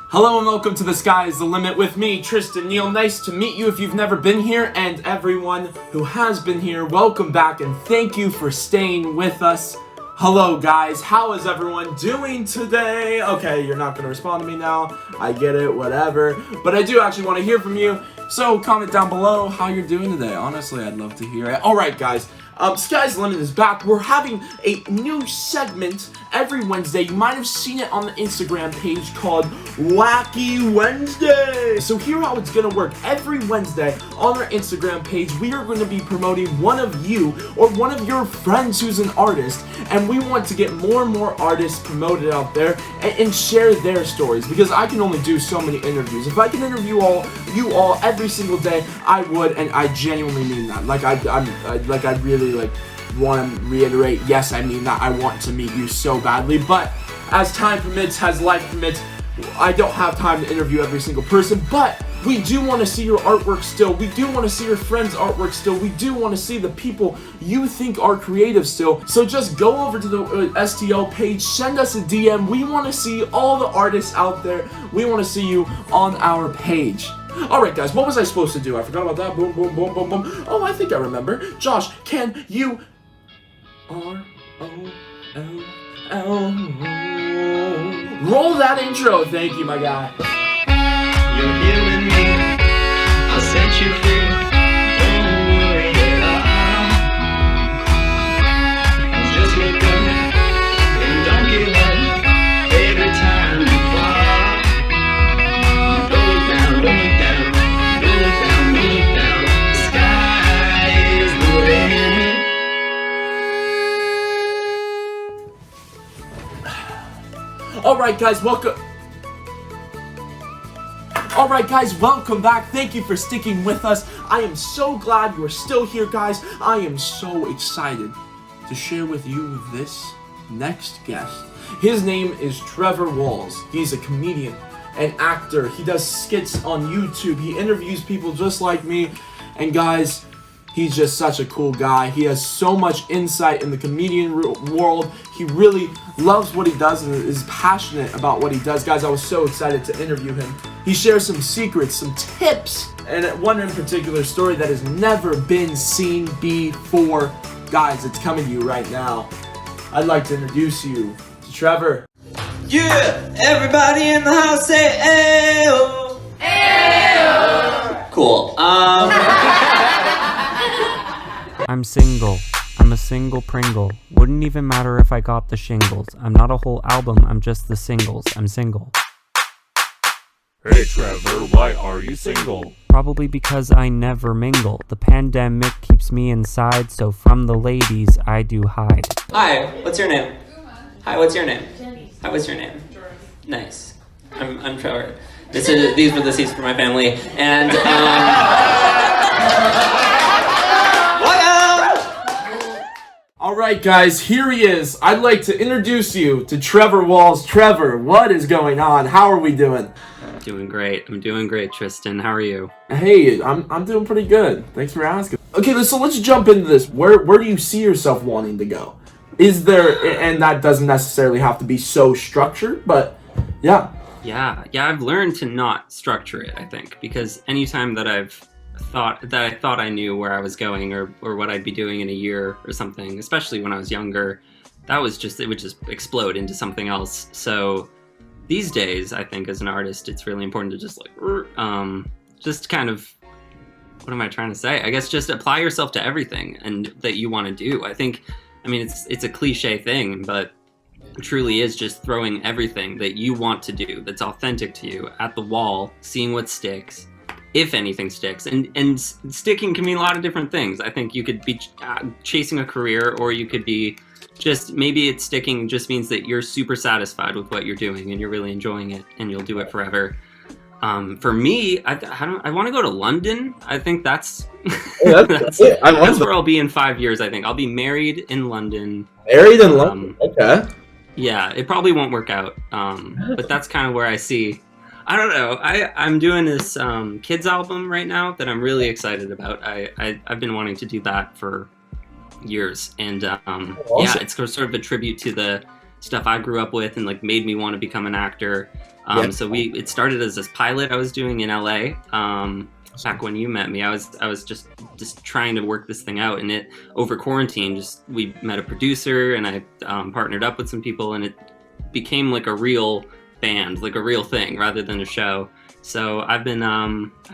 Hello and welcome to The Sky is the Limit with me, Tristan Neal. Nice to meet you if you've never been here, and everyone who has been here, welcome back and thank you for staying with us. Hello guys, how is everyone doing today? Okay, you're not going to respond to me now, I get it, whatever, but I do actually want to hear from you, so comment down below how you're doing today. Honestly, I'd love to hear it. Alright guys, Sky's the Limit is back. We're having a new segment every Wednesday. You might have seen it on the Instagram page called Wacky Wednesday. So here how it's gonna work. Every Wednesday on our Instagram page, we are going to be promoting one of you or one of your friends who's an artist, and we want to get more and more artists promoted out there and share their stories, because I can only do so many interviews. If I can interview you all every single day, I would, and I genuinely mean that. I really want to reiterate, yes, I mean that. I want to meet you so badly, but as time permits, as life permits, I don't have time to interview every single person, but we do want to see your artwork still. We do want to see your friends' artwork still. We do want to see the people you think are creative still. So just go over to the STL page, send us a DM. We want to see all the artists out there. We want to see you on our page. Alright guys, what was I supposed to do? I forgot about that. Boom, boom, boom, boom, boom. Oh, I think I remember. Josh, can you... R-O-L-L... Roll that intro. Thank you, my guy. You're healing me, I'll set you free. Don't worry at all. Just look up and don't give up. Every time you fall, look down, look down, look down, look down. The sky is the limit. Alright guys, welcome back. Thank you for sticking with us. I am so glad you are still here, guys. I am so excited to share with you this next guest. His name is Trevor Walls. He's a comedian, an actor. He does skits on YouTube. He interviews people just like me. And guys, he's just such a cool guy. He has so much insight in the comedian world. He really loves what he does and is passionate about what he does. Guys, I was so excited to interview him. He shares some secrets, some tips, and one in particular story that has never been seen before. Guys, it's coming to you right now. I'd like to introduce you to Trevor. Yeah, everybody in the house say ayo. Ayo. Cool. I'm single. I'm a single Pringle. Wouldn't even matter if I got the shingles. I'm not a whole album, I'm just the singles. I'm single. Hey Trevor, why are you single? Probably because I never mingle. The pandemic keeps me inside, so from the ladies I do hide. Hi, what's your name? Hi, what's your name? Jenny. Hi, what's your name? Nice. I'm Trevor. These were the seats for my family, and Alright guys, here he is. I'd like to introduce you to Trevor Walls. Trevor, what is going on? How are we doing? Doing great. I'm doing great, Tristan. How are you? Hey, I'm doing pretty good. Thanks for asking. Okay, so let's jump into this. Where do you see yourself wanting to go? Is there, and that doesn't necessarily have to be so structured, but yeah. Yeah, I've learned to not structure it, I think, because anytime that I thought I knew where I was going or what I'd be doing in a year or something, especially when I was younger, it would just explode into something else. So these days, I think as an artist, it's really important to just just kind of, what am I trying to say? I guess just apply yourself to everything and that you want to do. I mean, it's a cliche thing, but it truly is just throwing everything that you want to do, that's authentic to you, at the wall, seeing what sticks, if anything sticks. And sticking can mean a lot of different things. I think you could be chasing a career, or you could be just, maybe it's sticking just means that you're super satisfied with what you're doing and you're really enjoying it and you'll do it forever. For me, I want to go to London. I think that's that's where I'll be in 5 years. I think I'll be married in London. Married in London? Okay. Yeah, it probably won't work out, but that's kind of where I see. I don't know. I'm doing this kids album right now that I'm really excited about. I've been wanting to do that for years, and awesome. Yeah, it's sort of a tribute to the stuff I grew up with and like made me want to become an actor. So it started as this pilot I was doing in LA. Back when you met me, I was just trying to work this thing out, and it over quarantine, we met a producer, and I partnered up with some people, and it became like a real band, like a real thing rather than a show. So I've been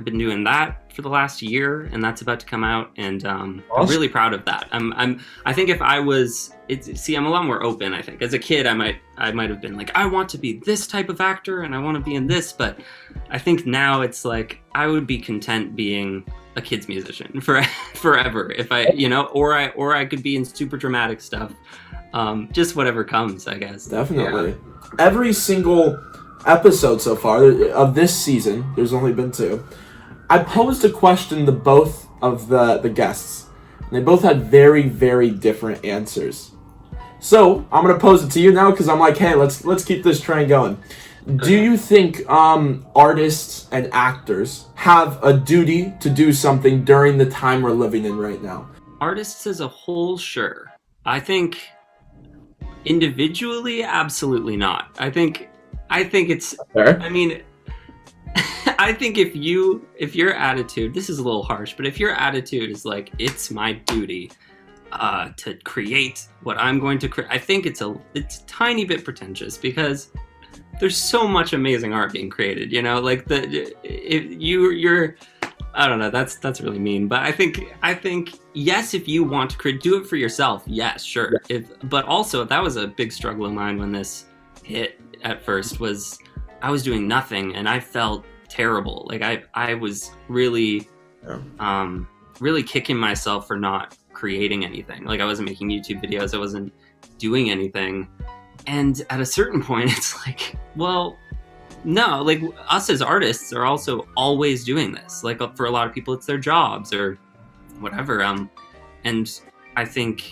doing that for the last year, and that's about to come out, and I'm really proud of that. I think if I was, I'm a lot more open. I think as a kid, I might have been like, I want to be this type of actor, and I want to be in this, but I think now it's like I would be content being a kid's musician forever if I, or I could be in super dramatic stuff, just whatever comes, I guess. Definitely. Yeah. Every single episode so far of this season, there's only been 2. I posed a question to both of the guests, and they both had very, very different answers. So I'm gonna pose it to you now because I'm like, hey, let's keep this train going. Do you think artists and actors have a duty to do something during the time we're living in right now? Artists as a whole, sure. I think individually, absolutely not. I think it's fair. I mean, I think if your attitude, this is a little harsh, but if your attitude is like, it's my duty to create what I'm going to create, I think it's a tiny bit pretentious, because there's so much amazing art being created, like you're I don't know, that's really mean, but I think yes, if you want to do it for yourself, yes, sure. Yeah. But also that was a big struggle of mine when this hit at first, was I was doing nothing and I felt terrible. Like I was really really kicking myself for not creating anything. Like I wasn't making YouTube videos, I wasn't doing anything. And at a certain point it's like, well, no, like us as artists are also always doing this. Like for a lot of people it's their jobs or whatever. And I think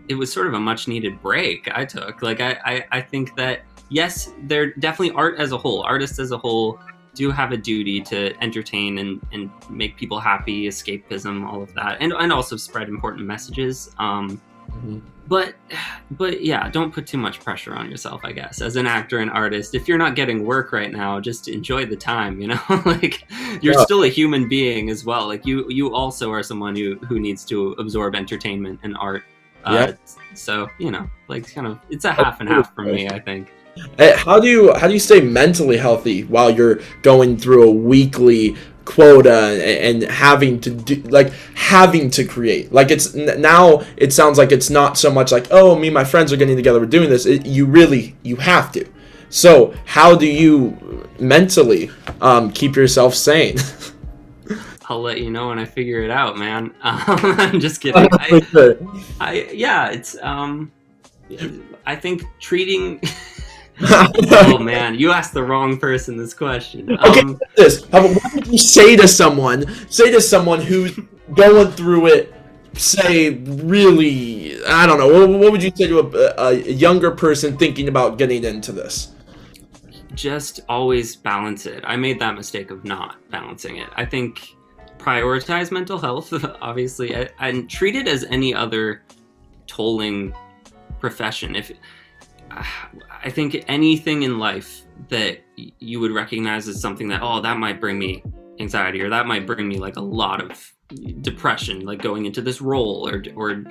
it was sort of a much needed break I took. Like I think that yes, they're definitely artists as a whole do have a duty to entertain and make people happy, escapism, all of that, and also spread important messages. But yeah, don't put too much pressure on yourself, I guess, as an actor and artist. If you're not getting work right now, just enjoy the time, like you're still a human being as well. Like you also are someone who needs to absorb entertainment and art. So, like kind of, it's a half and half for me, I think. How do you stay mentally healthy while you're going through a weekly quota and having to create? Like it's now, it sounds like it's not so much like, oh, me and my friends are getting together, we're doing this. You have to. So how do you mentally keep yourself sane? I'll let you know when I figure it out, man. I'm just kidding. I think treating. Oh man, you asked the wrong person this question. Okay, what would you say to someone who's going through it? Say, really, I don't know. What would you say to a younger person thinking about getting into this? Just always balance it. I made that mistake of not balancing it. I think prioritize mental health, obviously, and treat it as any other tolling profession. I think anything in life that you would recognize as something that, that might bring me anxiety, or that might bring me like a lot of depression, like going into this role or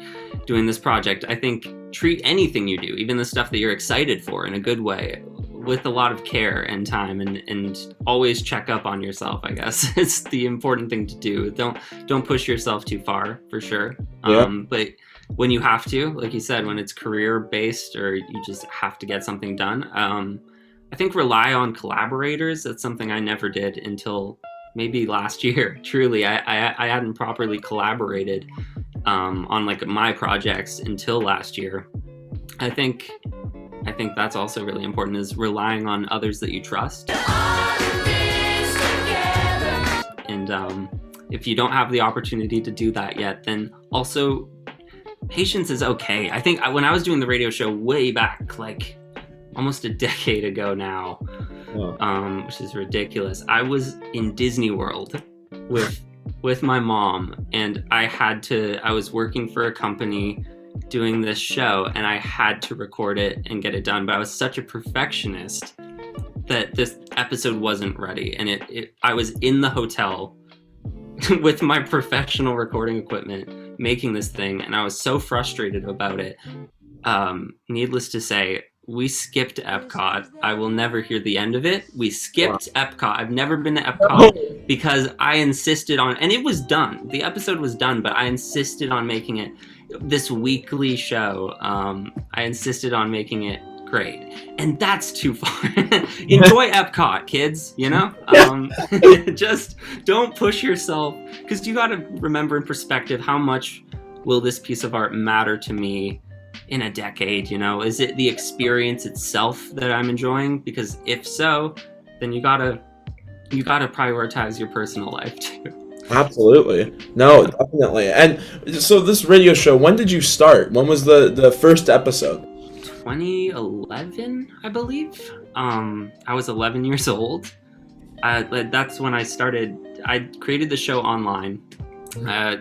doing this project. I think treat anything you do, even the stuff that you're excited for, in a good way, with a lot of care and time, and always check up on yourself, I guess. It's the important thing to do. Don't push yourself too far, for sure. Yeah. But when you have to, like you said, when it's career based or you just have to get something done, I think rely on collaborators. That's something I never did until maybe last year. Truly, I hadn't properly collaborated on like my projects until last year. I think that's also really important, is relying on others that you trust. And if you don't have the opportunity to do that yet, then also patience is okay. I think when I was doing the radio show way back, like almost a decade ago now, which is ridiculous, I was in Disney World with my mom, and I was working for a company doing this show, and I had to record it and get it done. But I was such a perfectionist that this episode wasn't ready, and I was in the hotel with my professional recording equipment making this thing, and I was so frustrated about it. Needless to say, we skipped Epcot. I will never hear the end of it. We skipped Epcot. I've never been to Epcot because I insisted on, and it was done. The episode was done, but I insisted on making it this weekly show. I insisted on making it great, and that's too far. Enjoy Epcot, kids, you know? Just don't push yourself, because you got to remember in perspective, how much will this piece of art matter to me in a decade? You know, is it the experience itself that I'm enjoying? Because if so, then you gotta prioritize your personal life too. Absolutely. No, definitely. And so this radio show, when did you start? When was the first episode? 2011, I believe. I was 11 years old. That's when I started. I created the show online,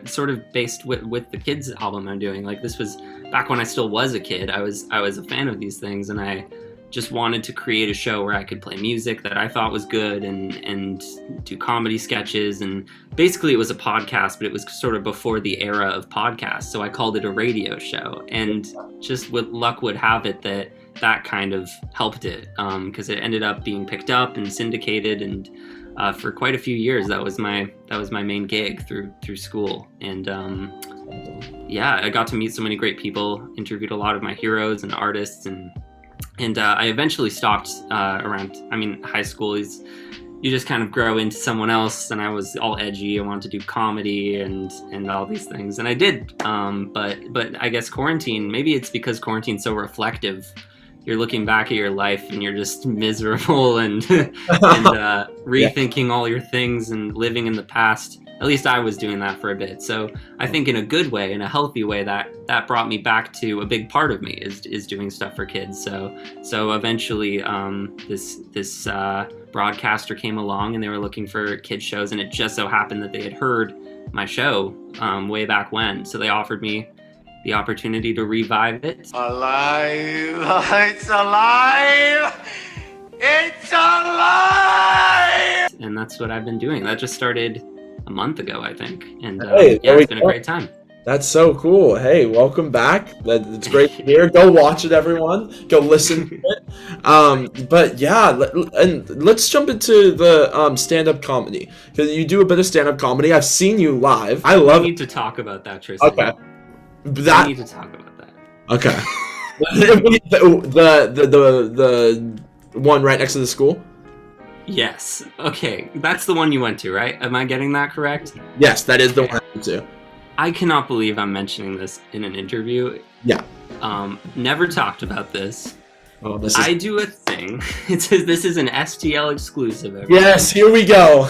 sort of based with the kids album I'm doing. Like, this was back when I still was a kid. I was a fan of these things, and I just wanted to create a show where I could play music that I thought was good and do comedy sketches. And basically it was a podcast, but it was sort of before the era of podcasts. So I called it a radio show, and just with luck would have it that kind of helped it, because it ended up being picked up and syndicated. And for quite a few years, that was my main gig through school. And yeah, I got to meet so many great people, interviewed a lot of my heroes and artists, and I eventually stopped around, high school. You just kind of grow into someone else, and I was all edgy. I wanted to do comedy and all these things, and I did. But I guess quarantine, maybe it's because quarantine's so reflective. You're looking back at your life and you're just miserable and rethinking all your things and living in the past. At least I was doing that for a bit. So I think in a good way, in a healthy way, that brought me back to a big part of me is doing stuff for kids. So eventually this broadcaster came along, and they were looking for kid shows, and it just so happened that they had heard my show way back when. So they offered me the opportunity to revive it. Alive! It's alive! It's alive! And that's what I've been doing. That just started a month ago, I think. And Hey, yeah, it's been a great time. That's so cool. Hey, welcome back. It's great to hear. Go watch it, everyone. Go listen to it. But yeah, and let's jump into the stand-up comedy, because you do a bit of stand-up comedy. I've seen you live. I love We it. need to talk about that, Tristan. Okay. We That need to talk about that. okay. the one right next to the school. Yes. Okay. That's the one you went to, right? Am I getting that correct? Yes, that is the one I went to. I cannot believe I'm mentioning this in an interview. Yeah. Never talked about this. Oh, this is. I do a thing. It says this is an STL exclusive. Everyone. Yes, here we go.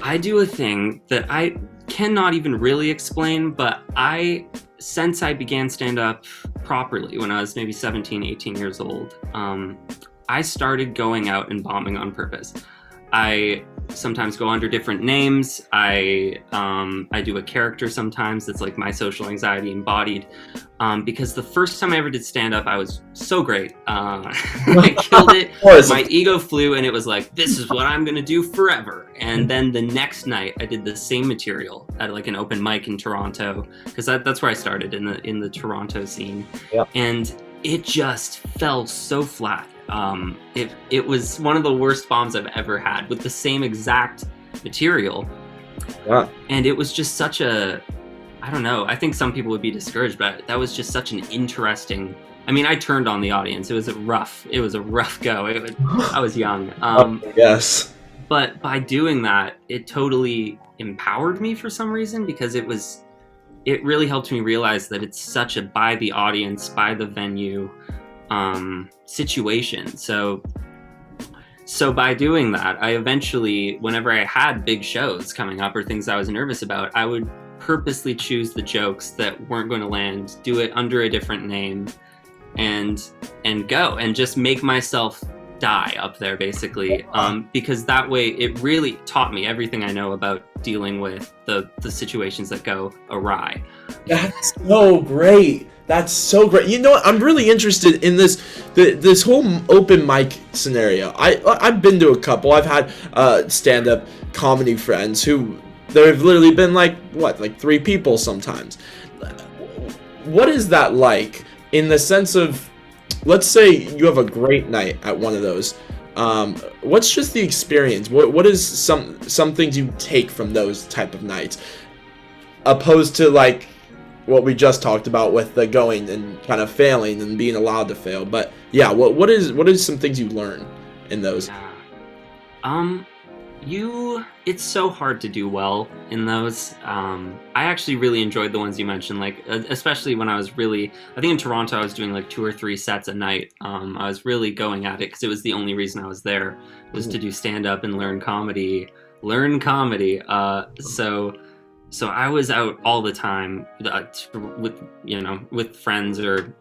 I do a thing that I cannot even really explain, but since I began stand-up properly when I was maybe 17, 18 years old, I started going out and bombing on purpose. I sometimes go under different names. I do a character sometimes that's like my social anxiety embodied, because the first time I ever did stand-up, I was so great. I killed it. My ego flew, and it was like, this is what I'm gonna do forever. And then the next night, I did the same material at like an open mic in Toronto, because that's where I started, in the Toronto scene. Yep. And it just fell so flat. It was one of the worst bombs I've ever had, with the same exact material. Yeah. And it was just such a, I don't know, I think some people would be discouraged, but that was just such an interesting, I turned on the audience. It was a rough go. I was young. Yes. But by doing that, it totally empowered me for some reason, because it really helped me realize that it's such a by the audience, by the venue situation. So by doing that, I eventually, whenever I had big shows coming up or things I was nervous about, I would purposely choose the jokes that weren't going to land, do it under a different name, and go and just make myself die up there, basically, because that way it really taught me everything I know about dealing with the situations that go awry. That's so great. That's so great. You know what? I'm really interested in this whole open mic scenario. I've been to a couple. I've had stand-up comedy friends who there have literally been like 3 people sometimes. What is that like in the sense of, let's say you have a great night at one of those. What's just the experience? What is some things you take from those type of nights, opposed to like what we just talked about with the going and kind of failing and being allowed to fail? But yeah, what is some things you learn in those? It's so hard to do well in those. I actually really enjoyed the ones you mentioned, like especially when I think in Toronto I was doing like 2 or 3 sets a night. I was really going at it because it was the only reason I was there, was to do stand-up and learn comedy. So I was out all the time with friends or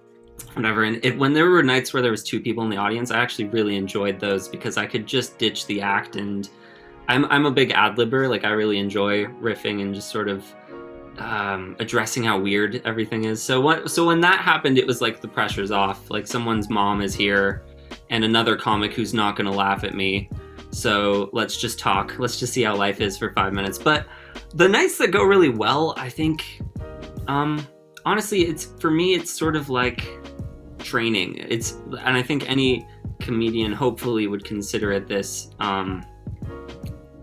whatever. And when there were nights where there was 2 people in the audience, I actually really enjoyed those because I could just ditch the act, and I'm a big ad-libber. Like, I really enjoy riffing and just sort of addressing how weird everything is. So when that happened, it was like the pressure's off. Like, someone's mom is here and another comic who's not going to laugh at me. So let's just talk. Let's just see how life is for 5 minutes. But the nights that go really well, I think, honestly, for me, it's sort of like training. And I think any comedian hopefully would consider it this.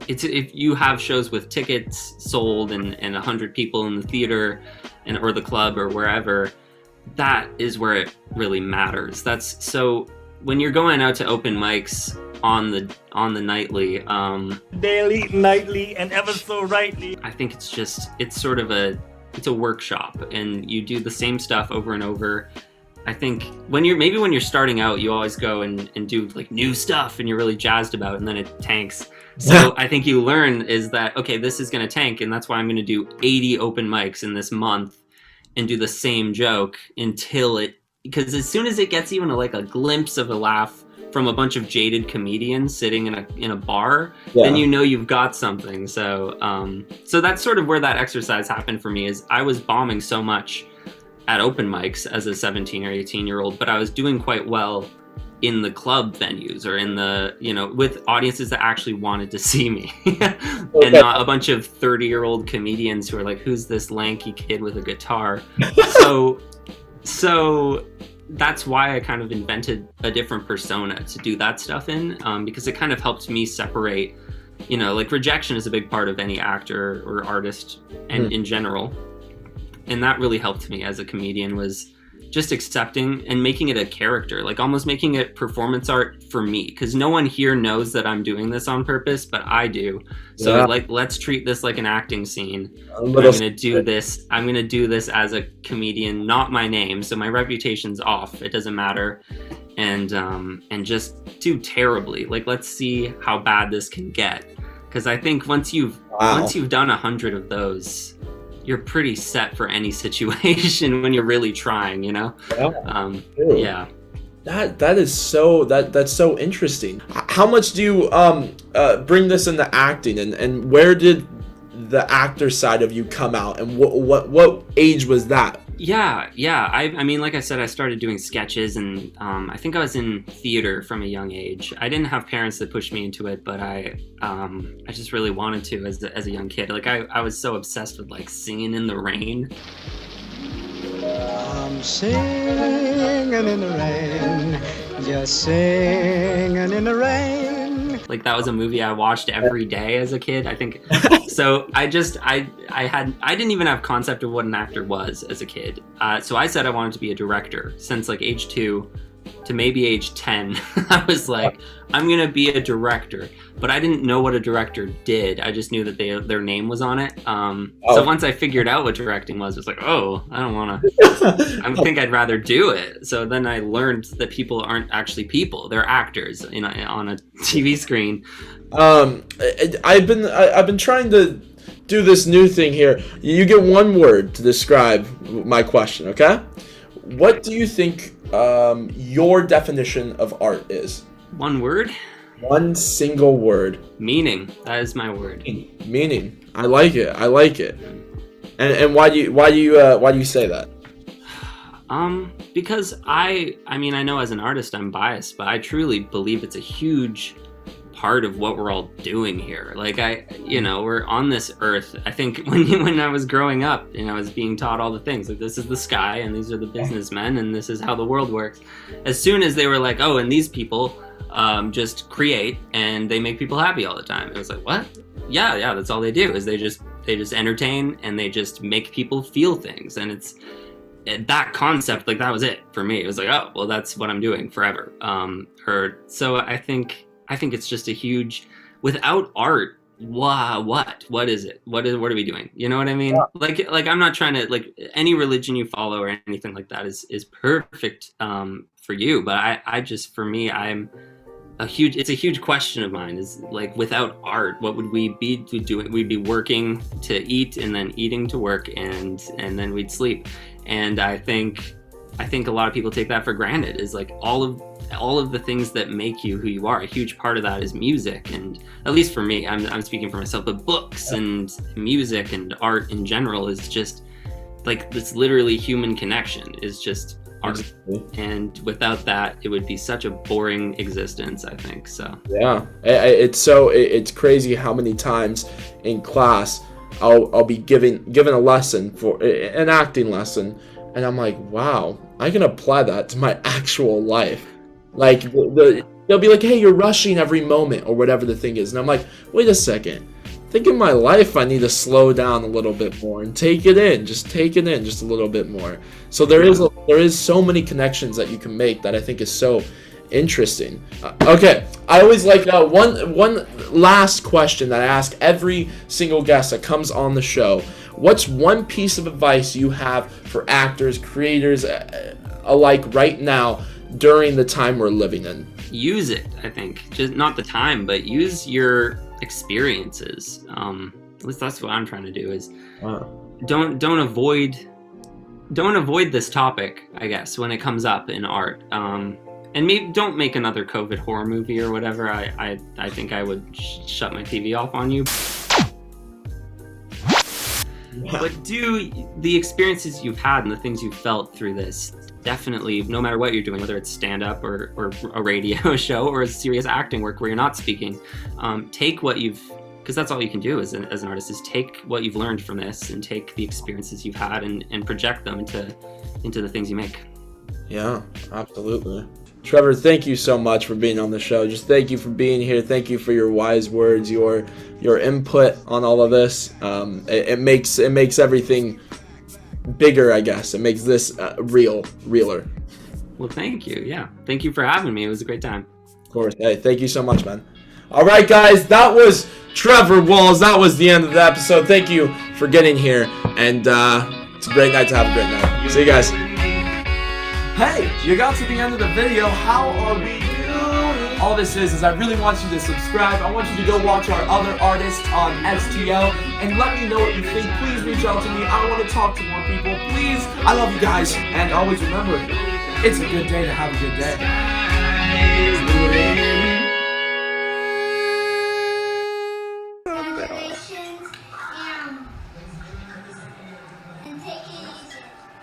It's if you have shows with tickets sold and 100 people in the theater or the club or wherever, that is where it really matters. So when you're going out to open mics on the nightly, daily, nightly, and ever so rightly, I think it's sort of a workshop, and you do the same stuff over and over. I think when you're starting out, you always go and do like new stuff and you're really jazzed about it, and then it tanks. So I think you learn is that, okay, this is going to tank, and that's why I'm going to do 80 open mics in this month and do the same joke because as soon as it gets even a glimpse of a laugh from a bunch of jaded comedians sitting in a bar, then you know you've got something. So that's sort of where that exercise happened for me. Is I was bombing so much at open mics as a 17 or 18-year-old, but I was doing quite well in the club venues or in the, with audiences that actually wanted to see me and not a bunch of 30-year-old comedians who are like, who's this lanky kid with a guitar? So that's why I kind of invented a different persona to do that stuff in, because it kind of helped me separate, like rejection is a big part of any actor or artist and in general. And that really helped me as a comedian, was just accepting and making it a character, like almost making it performance art for me, because no one here knows that I'm doing this on purpose, but I do. So let's treat this like an acting scene. I'm gonna do this as a comedian, not my name, so my reputation's off. It doesn't matter, and just do terribly. Like, let's see how bad this can get, because I think once you've done 100 of those, you're pretty set for any situation when you're really trying, Yeah. That's so interesting. How much do you bring this into acting, and where did the actor side of you come out, and what age was that? Yeah. I mean, like I said, I started doing sketches, and I think I was in theater from a young age. I didn't have parents that pushed me into it, but I just really wanted to as a young kid. Like I was so obsessed with like singing in the rain. I'm singing in the rain, just singing in the rain. Like, that was a movie I watched every day as a kid, I think. So I didn't even have concept of what an actor was as a kid. So I said I wanted to be a director since like age 2 to maybe age 10. I was like, I'm gonna be a director, but I didn't know what a director did. I just knew that their name was on it. So once I figured out what directing was, it was like, oh, I don't want to. I think I'd rather do it. So then I learned that people aren't actually people; they're actors, on a TV screen. I've been trying to do this new thing here. You get one word to describe my question, okay? What do you think your definition of art is? One word? One single word. Meaning. That is my word. Meaning. I like it. And why do you say that? Because I mean, I know as an artist I'm biased, but I truly believe it's a huge part of what we're all doing here. Like we're on this earth. I think when I was growing up, I was being taught all the things, like this is the sky and these are the businessmen and this is how the world works. As soon as they were like, oh, and these people just create and they make people happy all the time, it was like, what? Yeah, that's all they do, is they just entertain and they just make people feel things. And it's that concept, like that was it for me. It was like, oh, well, that's what I'm doing forever. So I think it's just a huge, without art, what is it? What are we doing? You know what I mean? Yeah. Like I'm not trying to, like, any religion you follow or anything like that is perfect for you. But I just, for me, it's a huge question of mine, is like, without art, what would we be doing? We'd be working to eat and then eating to work and then we'd sleep. And I think a lot of people take that for granted, is like all of the things that make you who you are. A huge part of that is music, and at least for me, I'm speaking for myself, but books and music and art in general is just like this literally human connection is just art. Exactly. And without that, it would be such a boring existence, I think. So yeah, it's crazy how many times in class I'll be given a lesson, for an acting lesson, and I'm like, wow, I can apply that to my actual life. Like they'll be like, hey, you're rushing every moment or whatever the thing is, and I'm like, wait a second, I think in my life I need to slow down a little bit more and take it in just a little bit more. So there is so many connections that you can make that I think is so interesting. Okay, I always like one last question that I ask every single guest that comes on the show. What's one piece of advice you have for actors, creators alike right now during the time we're living in? Use it, I think. Just not the time, but use your experiences. At least that's what I'm trying to do, is don't avoid this topic, I guess, when it comes up in art. And maybe don't make another COVID horror movie or whatever. I think I would shut my TV off on you. Yeah. But do the experiences you've had and the things you've felt through this, definitely, no matter what you're doing, whether it's stand-up or a radio show or a serious acting work where you're not speaking, take what you've, because that's all you can do as an artist, is take what you've learned from this and take the experiences you've had and project them into the things you make. Yeah, absolutely. Trevor, thank you so much for being on the show. Just thank you for being here. Thank you for your wise words, your input on all of this. It makes everything bigger, I guess. It makes this realer. Well, thank you. Yeah, thank you for having me. It was a great time. Of course. Hey, thank you so much, man. All right, guys, that was Trevor Walls. That was the end of the episode. Thank you for getting here, and it's a great night to have a great night. See you guys. Hey, you got to the end of the video. How are we doing? All this is I really want you to subscribe. I want you to go watch our other artists on STL and let me know what you think. Please reach out to me. I want to talk to more people. Please. I love you guys. And always remember, it's a good day to have a good day.